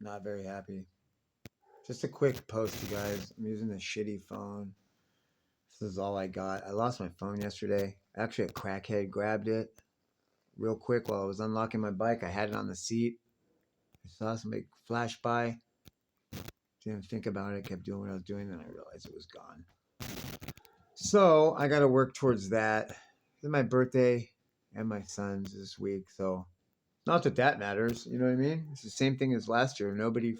Not very happy. Just a quick post, you guys. I'm using a shitty phone. This is all I got. I lost my phone yesterday. Actually, a crackhead grabbed it real quick while I was unlocking my bike. I had it on the seat. I saw somebody flash by. Didn't think about it. Kept doing what I was doing. Then I realized it was gone. So I got to work towards that. It's my birthday and my son's this week. So not that that matters. You know what I mean? It's the same thing as last year. Nobody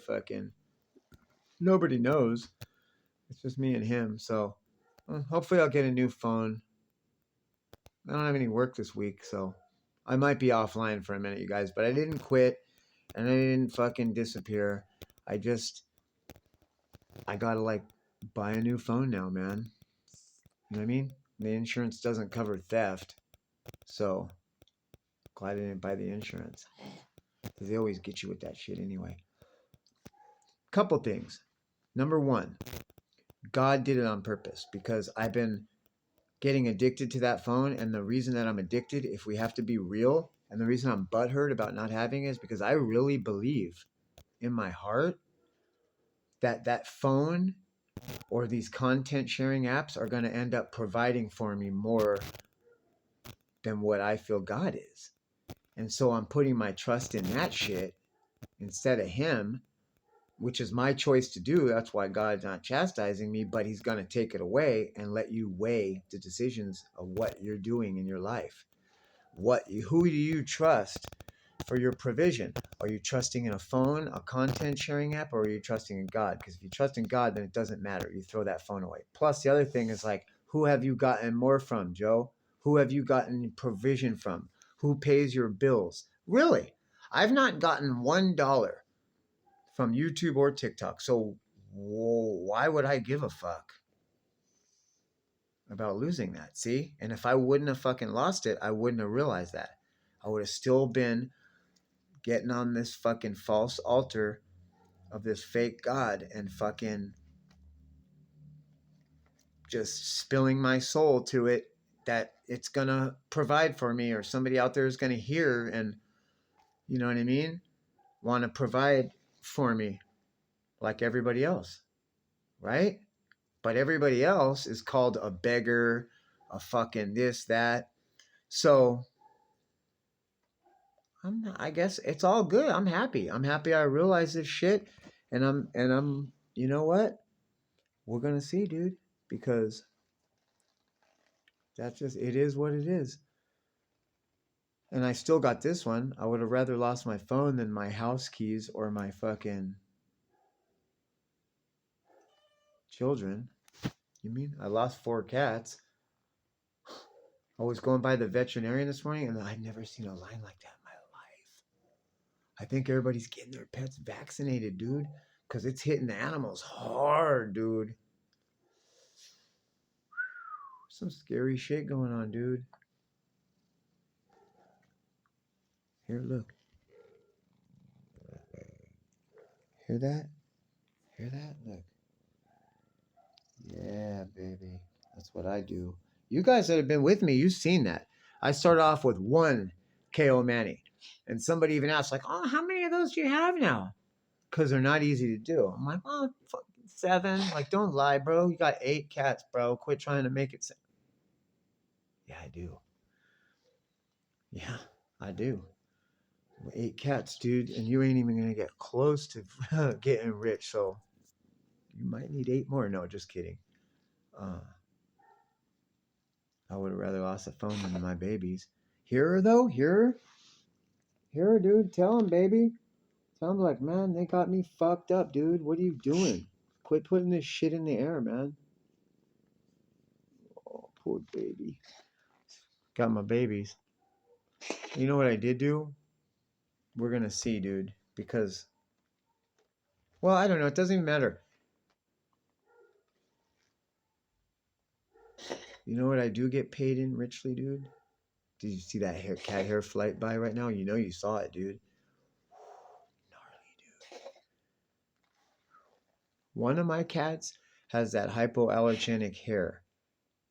knows. It's just me and him. So hopefully I'll get a new phone. I don't have any work this week, so I might be offline for a minute, you guys. But I didn't quit, and I didn't fucking disappear. I gotta like buy a new phone now, man. You know what I mean? The insurance doesn't cover theft, so glad I didn't buy the insurance. Because they always get you with that shit anyway. Couple things. Number one, God did it on purpose because I've been getting addicted to that phone. And the reason that I'm addicted, if we have to be real, and the reason I'm butthurt about not having it is because I really believe in my heart that that phone or these content sharing apps are going to end up providing for me more than what I feel God is. And so I'm putting my trust in that shit instead of him, which is my choice to do. That's why God's not chastising me, but he's going to take it away and let you weigh the decisions of what you're doing in your life. Who do you trust for your provision? Are you trusting in a phone, a content sharing app, or are you trusting in God? Because if you trust in God, then it doesn't matter. You throw that phone away. Plus, the other thing is like, who have you gotten more from, Joe? Who have you gotten provision from? Who pays your bills? Really? I've not gotten $1 from YouTube or TikTok. So why would I give a fuck about losing that? See? And if I wouldn't have fucking lost it, I wouldn't have realized that. I would have still been getting on this fucking false altar of this fake God and fucking just spilling my soul to it that it's going to provide for me or somebody out there is going to hear and, you know what I mean? Want to provide for me like everybody else, right? But everybody else is called a beggar, a fucking this, that. So I guess it's all good. I'm happy. I'm happy I realized this shit. And I'm, you know what? We're going to see, dude, because that's just, it is what it is. And I still got this one. I would have rather lost my phone than my house keys or my fucking children. You mean? I lost 4 cats. I was going by the veterinarian this morning and I'd never seen a line like that in my life. I think everybody's getting their pets vaccinated, dude. Because it's hitting the animals hard, dude. Some scary shit going on, dude. Here, look. Hear that? Hear that? Look. Yeah, baby. That's what I do. You guys that have been with me, you've seen that. I started off with 1 KO Manny. And somebody even asked, like, oh, how many of those do you have now? Because they're not easy to do. I'm like, oh, fucking 7. Like, don't lie, bro. You got 8 cats, bro. Quit trying to make it. Yeah, I do. Yeah, I do. 8 cats, dude. And you ain't even going to get close to getting rich. So you might need 8 more. No, just kidding. I would have rather lost a phone than my babies. Hear her, though? Hear her, dude. Tell him, baby. Tell him, like, man, they got me fucked up, dude. What are you doing? Quit putting this shit in the air, man. Oh, poor baby. Got my babies. You know what I did do? We're going to see, dude. Because, well, I don't know. It doesn't even matter. You know what I do get paid in richly, dude? Did you see that cat hair flight by right now? You know you saw it, dude. Gnarly, dude. One of my cats has that hypoallergenic hair.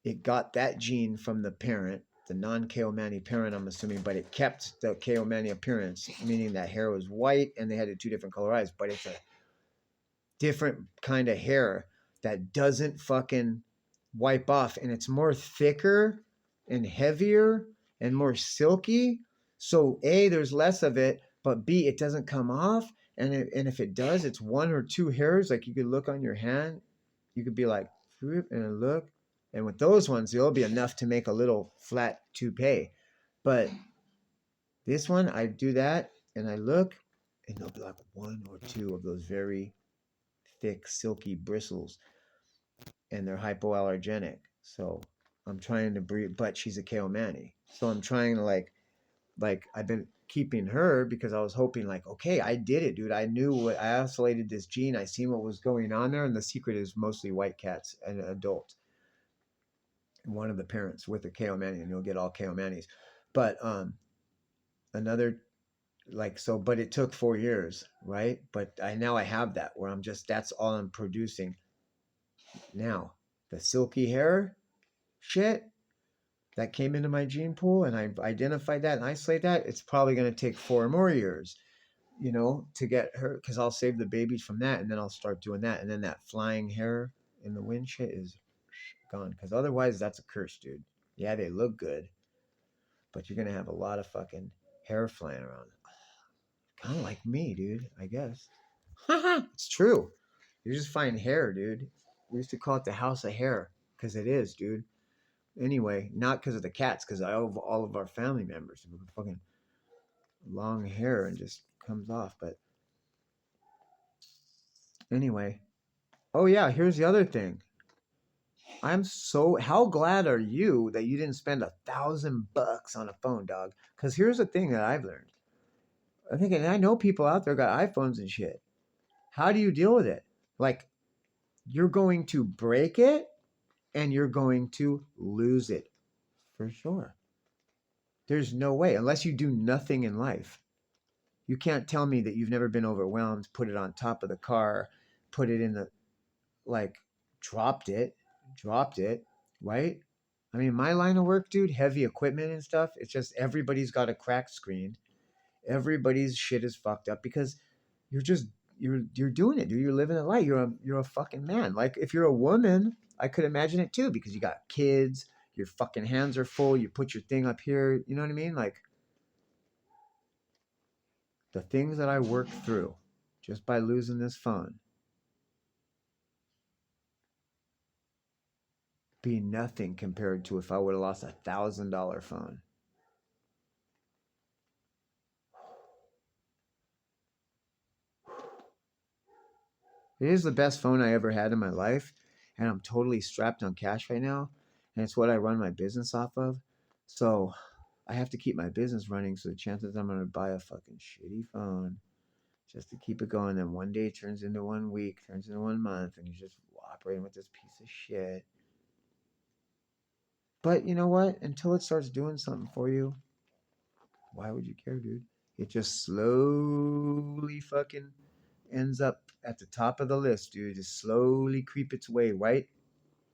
It got that gene from the parent. the non-Keomani parent, I'm assuming, but it kept the Keomani appearance, meaning that hair was white and they had the two different color eyes, but it's a different kind of hair that doesn't fucking wipe off, and it's more thicker and heavier and more silky. So A, there's less of it, but B, it doesn't come off. And if it does, it's one or two hairs. Like you could look on your hand, you could be like, and look. And with those ones, there'll be enough to make a little flat toupee. But this one, I do that and I look, and there'll be like one or two of those very thick, silky bristles, and they're hypoallergenic. So I'm trying to breed, but she's a Keomani. So I'm trying to like I've been keeping her because I was hoping like, okay, I did it, dude. I knew what I isolated this gene. I seen what was going on there, and the secret is mostly white cats and adults. One of the parents with a Keomani, and you'll get all Keomanis. But another like so, but it took 4 years, right? But I have that where I'm just that's all I'm producing now. The silky hair shit that came into my gene pool, and I've identified that and isolate that, it's probably going to take 4 more years, to get her, because I'll save the babies from that, and then I'll start doing that, and then that flying hair in the wind shit is gone, because otherwise that's a curse, dude. Yeah, they look good, but you're going to have a lot of fucking hair flying around. Kind of like me, dude, I guess. It's true. You just find hair, dude. We used to call it the house of hair, because it is, dude. Anyway, not because of the cats, because I have all of our family members with fucking long hair and just comes off. But anyway, oh yeah, here's the other thing. How glad are you that you didn't spend $1,000 on a phone, dog? Because here's the thing that I've learned. And I know people out there got iPhones and shit. How do you deal with it? Like, you're going to break it and you're going to lose it for sure. There's no way, unless you do nothing in life. You can't tell me that you've never been overwhelmed, put it on top of the car, put it in the, like, dropped it, right? I mean, my line of work, dude, heavy equipment and stuff, it's just everybody's got a cracked screen. Everybody's shit is fucked up because you're doing it, dude. You're living a life. You're a fucking man. Like, if you're a woman, I could imagine it too, because you got kids, your fucking hands are full, you put your thing up here, you know what I mean? Like, the things that I worked through just by losing this phone be nothing compared to if I would have lost $1,000 phone. It is the best phone I ever had in my life, and I'm totally strapped on cash right now, and it's what I run my business off of. So I have to keep my business running, so the chances I'm going to buy a fucking shitty phone just to keep it going, then one day turns into 1 week, turns into 1 month, and you're just operating with this piece of shit. But you know what? Until it starts doing something for you, why would you care, dude? It just slowly fucking ends up at the top of the list, dude. Just slowly creep its way right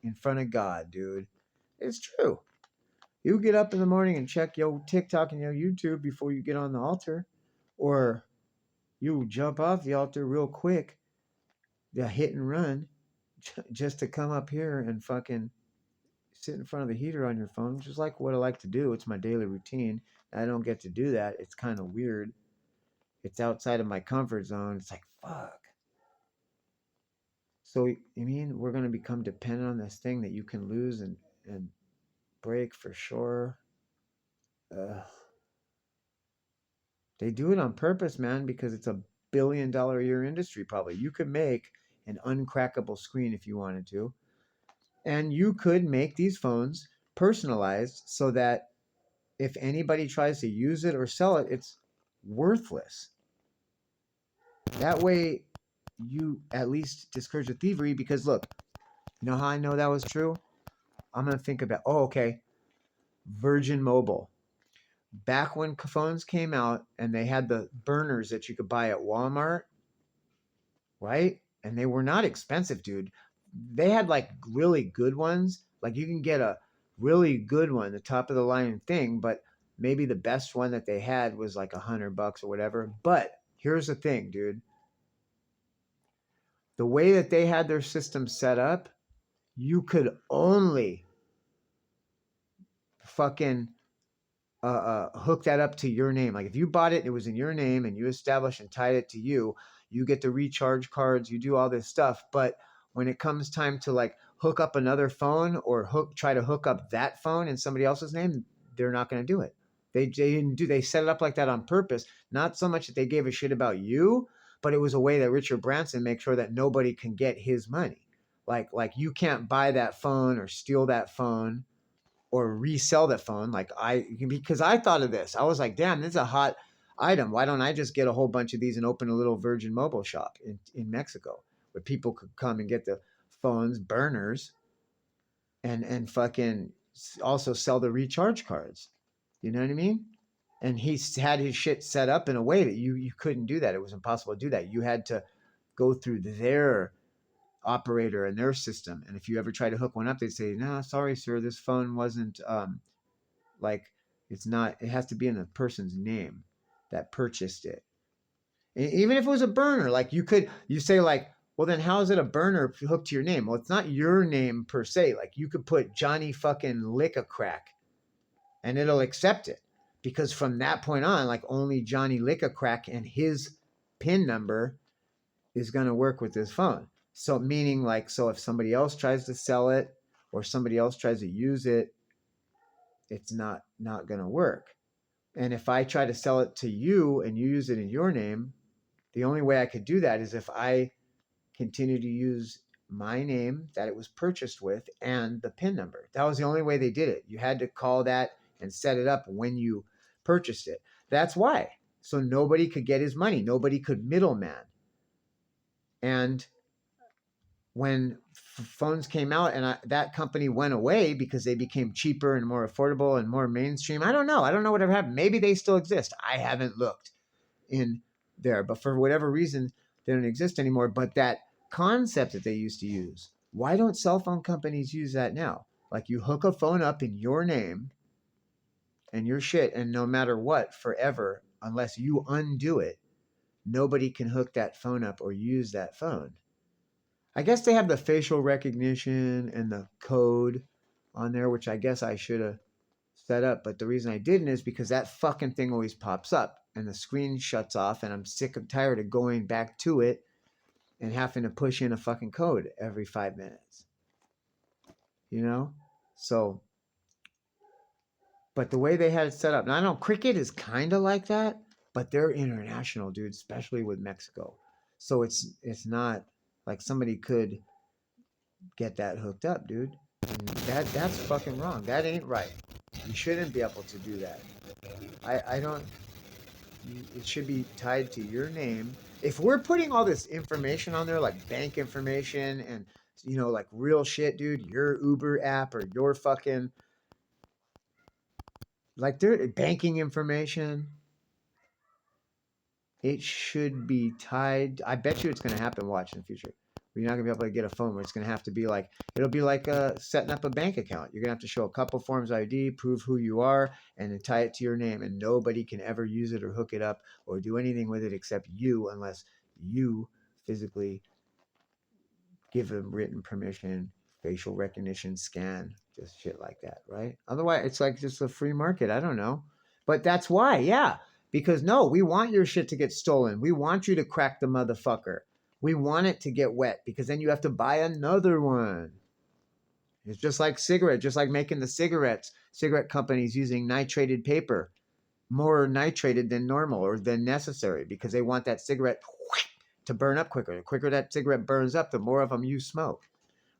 in front of God, dude. It's true. You get up in the morning and check your TikTok and your YouTube before you get on the altar, or you jump off the altar real quick, the hit and run, just to come up here and fucking sit in front of the heater on your phone, which is like what I like to do. It's my daily routine. I don't get to do that. It's kind of weird. It's outside of my comfort zone. It's like, fuck. So, you mean we're going to become dependent on this thing that you can lose and break for sure? They do it on purpose, man, because it's $1 billion a year industry, probably. You could make an uncrackable screen if you wanted to. And you could make these phones personalized so that if anybody tries to use it or sell it, it's worthless. That way, you at least discourage the thievery, because look, you know how I know that was true? I'm going to think about, okay, Virgin Mobile. Back when phones came out and they had the burners that you could buy at Walmart, right? And they were not expensive, dude. They had like really good ones. Like, you can get a really good one, the top of the line thing, but maybe the best one that they had was like $100 or whatever. But here's the thing, dude. The way that they had their system set up, you could only fucking hook that up to your name. Like if you bought it, it was in your name and you established and tied it to you, you get the recharge cards, you do all this stuff. But when it comes time to like hook up another phone or try to hook up that phone in somebody else's name, they're not going to do it. They set it up like that on purpose. Not so much that they gave a shit about you, but it was a way that Richard Branson makes sure that nobody can get his money. Like you can't buy that phone or steal that phone or resell that phone. Because I thought of this. I was like, damn, this is a hot item. Why don't I just get a whole bunch of these and open a little Virgin Mobile shop in Mexico where people could come and get the phones, burners, and fucking also sell the recharge cards. You know what I mean? And he had his shit set up in a way that you couldn't do that. It was impossible to do that. You had to go through their operator and their system. And if you ever try to hook one up, they'd say, no, sorry, sir, this phone wasn't like it's not, it has to be in the person's name that purchased it. And even if it was a burner, like you say like, well, then how is it a burner hooked to your name? Well, it's not your name per se. Like you could put Johnny fucking Lick a Crack and it'll accept it. Because from that point on, like only Johnny Lick a Crack and his PIN number is going to work with this phone. So meaning like, so if somebody else tries to sell it or somebody else tries to use it, it's not going to work. And if I try to sell it to you and you use it in your name, the only way I could do that is if I continue to use my name that it was purchased with and the PIN number. That was the only way they did it. You had to call that and set it up when you purchased it. That's why. So nobody could get his money. Nobody could middleman. And when phones came out and that company went away because they became cheaper and more affordable and more mainstream, I don't know whatever happened. Maybe they still exist. I haven't looked in there, but for whatever reason, they don't exist anymore. But that concept that they used to use, why don't cell phone companies use that now? Like you hook a phone up in your name and your shit, and no matter what, forever, unless you undo it, nobody can hook that phone up or use that phone. I guess they have the facial recognition and the code on there, which I guess I should have set up. But the reason I didn't is because that fucking thing always pops up and the screen shuts off and I'm sick and tired of going back to it and having to push in a fucking code every 5 minutes. You know? So, but the way they had it set up, now I know Cricket is kind of like that, but they're international, dude, especially with Mexico. So it's not like somebody could get that hooked up, dude. And that's fucking wrong. That ain't right. You shouldn't be able to do that. I don't. It should be tied to your name. If we're putting all this information on there, like bank information and like real shit, dude, your Uber app or your fucking like their banking information, it should be tied. I bet you it's going to happen. Watch in the future. You're not going to be able to get a phone where it's going to have to be like, it'll be like setting up a bank account. You're going to have to show a couple forms of ID, prove who you are, and then tie it to your name. And nobody can ever use it or hook it up or do anything with it except you, unless you physically give them written permission, facial recognition, scan, just shit like that, right? Otherwise, it's like just a free market. I don't know. But that's why, yeah. Because no, we want your shit to get stolen. We want you to crack the motherfucker. We want it to get wet because then you have to buy another one. It's just like cigarette, just like making the cigarettes. Cigarette companies using nitrated paper, more nitrated than normal or than necessary because they want that cigarette to burn up quicker. The quicker that cigarette burns up, the more of them you smoke,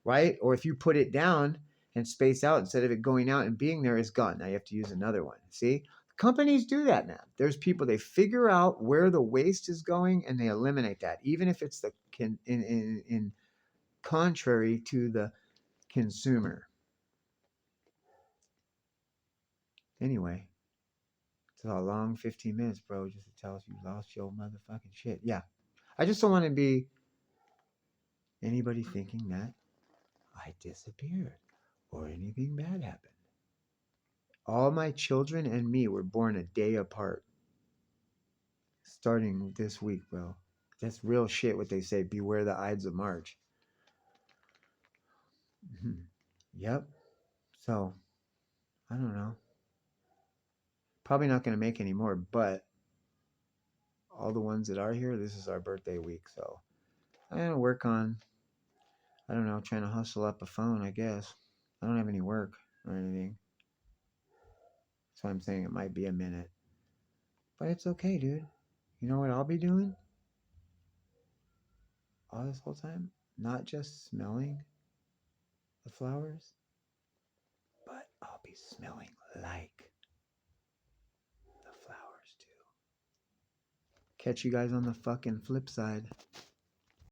right? Or if you put it down and space out, instead of it going out and being there, it's gone. Now you have to use another one. See? Companies do that, man. There's people, they figure out where the waste is going and they eliminate that, even if it's in contrary to the consumer. Anyway, it's a long 15 minutes, bro, just to tell us you lost your motherfucking shit. Yeah. I just don't want to be anybody thinking that I disappeared or anything bad happened. All my children and me were born a day apart. Starting this week, bro. That's real shit what they say. Beware the Ides of March. Yep. So, I don't know. Probably not going to make any more, but all the ones that are here, this is our birthday week. So, I'm going to work on, I don't know, trying to hustle up a phone, I guess. I don't have any work or anything. So I'm saying it might be a minute. But it's okay, dude. You know what I'll be doing all this whole time? Not just smelling the flowers, but I'll be smelling like the flowers too. Catch you guys on the fucking flip side.